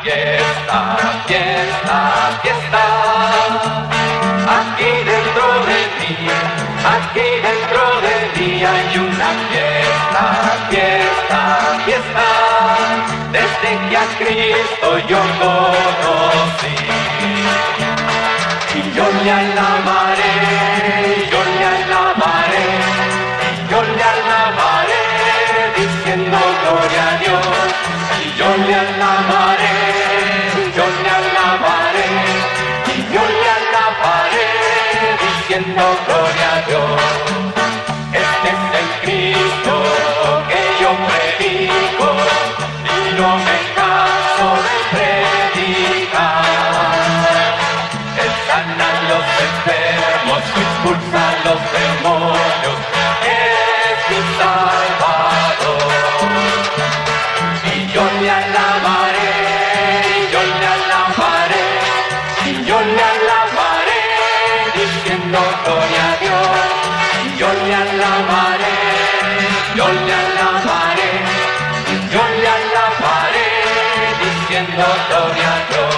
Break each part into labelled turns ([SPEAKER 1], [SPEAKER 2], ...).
[SPEAKER 1] fiesta, fiesta, fiesta. Aquí dentro de mí hay una fiesta, fiesta, fiesta. Desde que a Cristo yo conocí. Y yo le alabaré, yo le alabaré, y yo le alabaré, diciendo gloria a Dios. Y yo le alabaré, yo le alabaré, y yo le alabaré, diciendo gloria a Dios. Este es el Cristo que yo predico, y no me canso de predicar. Él sana a los enfermos, expulsa a los demonios, es mi Salvador. Y yo le alabaré, yo le alabaré, y yo le alabaré, diciendo gloria a Dios. Y yo le alabaré, yo le alabaré, y yo le alabaré, diciendo gloria a Dios.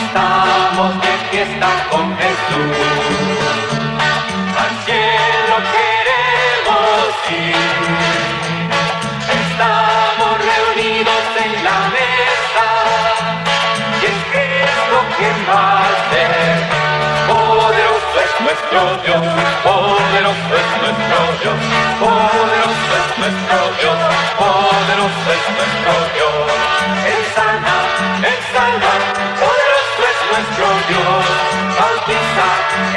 [SPEAKER 1] Estamos de fiesta con Jesús, al cielo queremos ir. Estamos reunidos en la mesa, y es Cristo quien va a ser. Poderoso es nuestro Dios, poderoso es nuestro Dios, poderoso es nuestro Dios, poderoso es nuestro Dios. Él sana, Él salva, poderoso es nuestro Dios. Bautiza,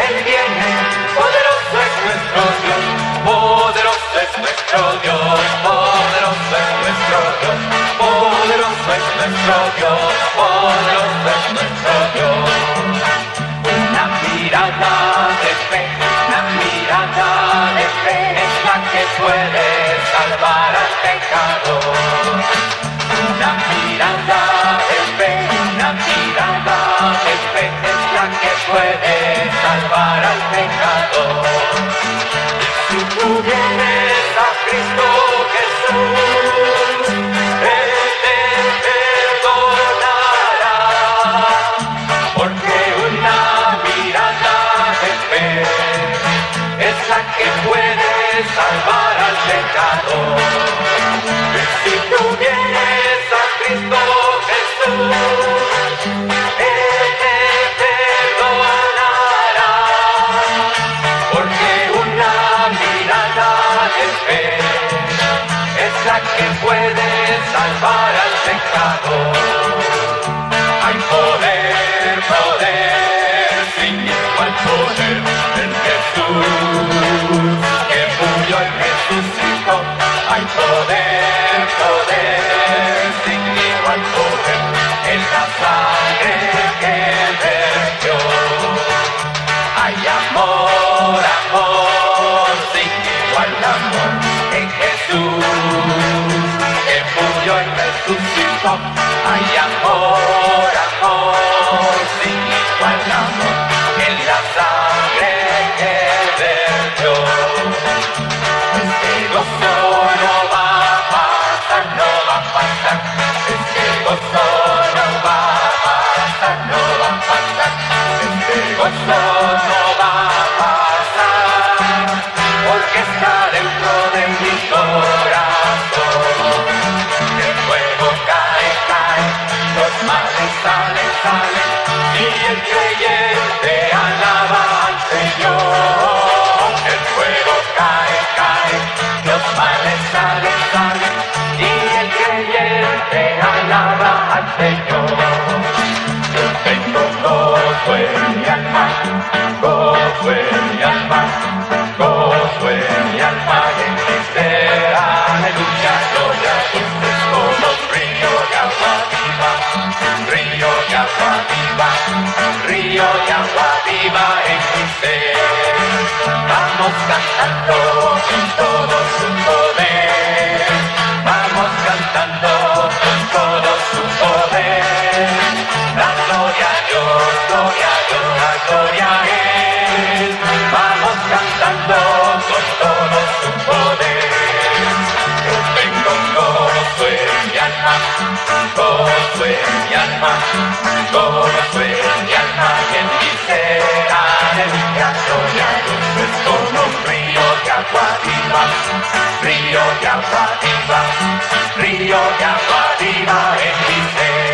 [SPEAKER 1] Él viene, poderoso es nuestro Dios, poderoso es nuestro Dios, poderoso es nuestro Dios, poderoso es nuestro Dios, poderoso es nuestro Dios. Una mirada de fe, una mirada de fe es la que puede salvar al pecador. Una mirada de fe, una mirada de fe es la que puede salvar al pecador. Si tú vienes a Cristo Jesús, Él te perdonará, porque una mirada de fe es la que puede salvar al pecador. Y si tú vienes a Cristo Jesús, Él te perdonará, porque una mirada de fe es la que puede salvar al pecador. Hay poder, poder, sin igual poder en Jesús, que murió y resucitó. Hay poder, poder, sin igual poder en la sangre que vertió. Hay amor, amor, sin igual amor en Jesús, que murió y resucitó. Hay amor, amor, sin igual amor en la sangre que vertió. Este gozo no va a pasar, no va a pasar. Este gozo no va a pasar, no va a pasar. Este gozo no va a pasar, porque está dentro de mi corazón. El fuego cae, cae, los males salen, salen, y el creyente alaba al Señor. El fuego cae, cae, los males salen, salen, y el creyente alaba al Señor. Yo tengo gozo en mi alma, gozo en mi alma, gozo en mi alma, y en mi ser, aleluya, gloria a Dios. Es como un río de agua viva, un río de agua viva, un río de agua viva en mi ser. Vamos cantando con todo su poder, vamos cantando con todo su poder. La gloria a Dios, gloria a Dios, la gloria a Él. Vamos cantando con todo su poder. Yo tengo gozo en mi alma, gozo gozo en mi alma, gozo en mi alma, y en mi ser, aleluya, gloria a Dios, es como un río de agua viva, río de agua viva, río de agua viva en mi ser.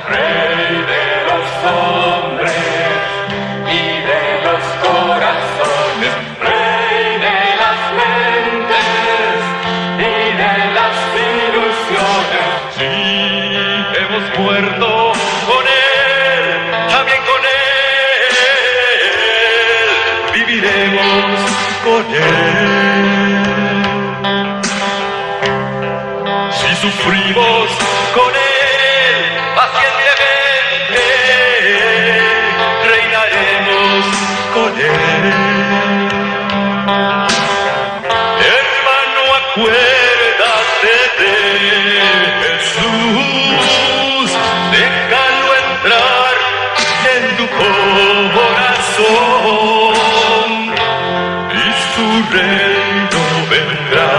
[SPEAKER 1] Rey de los hombres y de sufrimos con Él pacientemente, reinaremos con Él. Hermano, acuérdate de Jesús, déjalo entrar en tu corazón y su reino vendrá.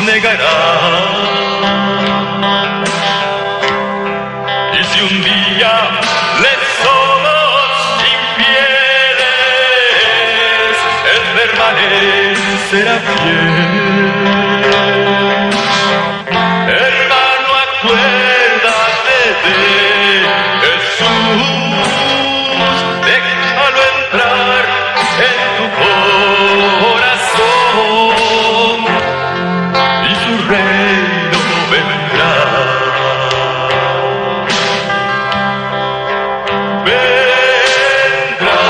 [SPEAKER 1] Negará. Y si un día le somos infieles, Él permanecerá fiel. Hermano, acuérdate de Jesús, déjalo entrar en tu corazón y su reino vendrá. Vendrá.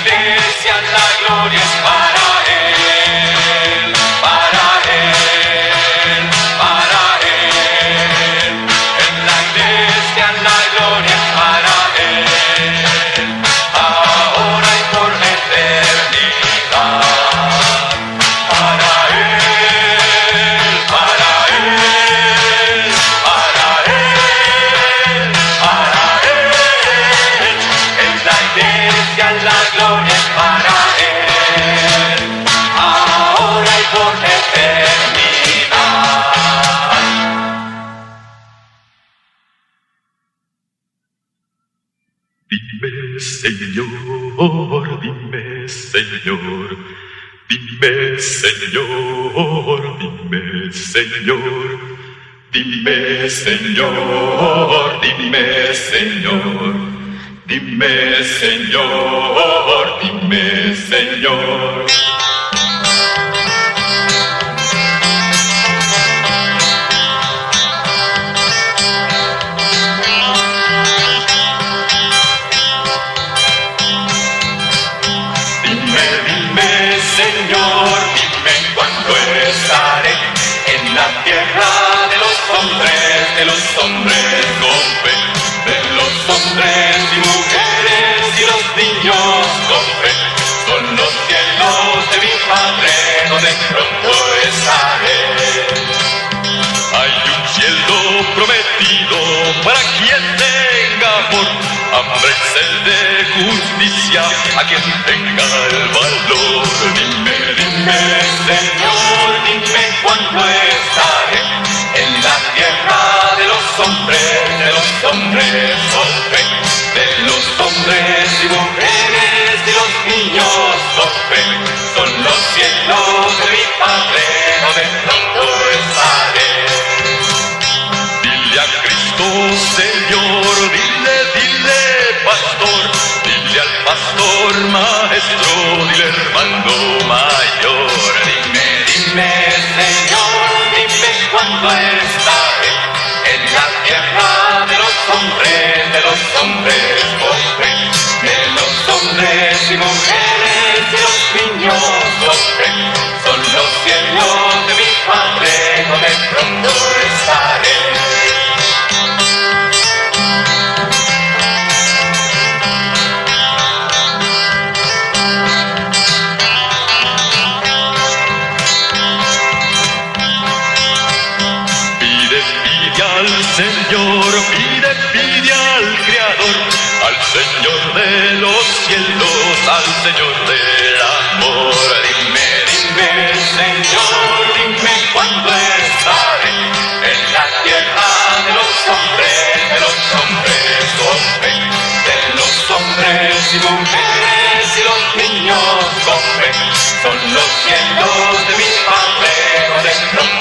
[SPEAKER 1] iglesia la gloria es para Él, para Él, para Él. En la iglesia la gloria es para Él, ahora y por eternidad. Para Él, para Él, para Él, para Él. En la iglesia la gloria es para Él, ahora y por eternidad.
[SPEAKER 2] Dime, Señor, dime, Señor, dime, Señor, dime, Señor, dime, Señor, dime, Señor, dime, Señor, dime, Señor.
[SPEAKER 1] Dime, Señor, dime cuándo estaré en la tierra de los hombres con fe, de los hombres y mujeres y los niños con fe. Son los cielos de mi Padre donde pronto estaré.
[SPEAKER 2] Hay un cielo prometido para quien tenga amor, hambre y sed de justicia, a quien tenga el valor.
[SPEAKER 1] Dime, Señor, dime cuándo estaré en la tierra de los hombres con fe, de los hombres y mujeres y los niños con fe. Son los cielos de mi Padre donde pronto estaré.
[SPEAKER 2] Dile a Cristo, Señor, dile, dile, pastor, dile al pastor maestro, dile hermano mayor.
[SPEAKER 1] Dime, Señor, dime cuándo estaré en la tierra de los hombres con fe, de los hombres y mujeres y los niños con fe. Son los cielos de mi Padre donde pronto estaré.
[SPEAKER 2] Señor, pide al Creador, al Señor de los cielos, al Señor del amor.
[SPEAKER 1] Dime, Señor, dime cuándo estaré en la tierra de los hombres con fe, de los hombres y mujeres y los niños con fe. Son los cielos de mi Padre donde pronto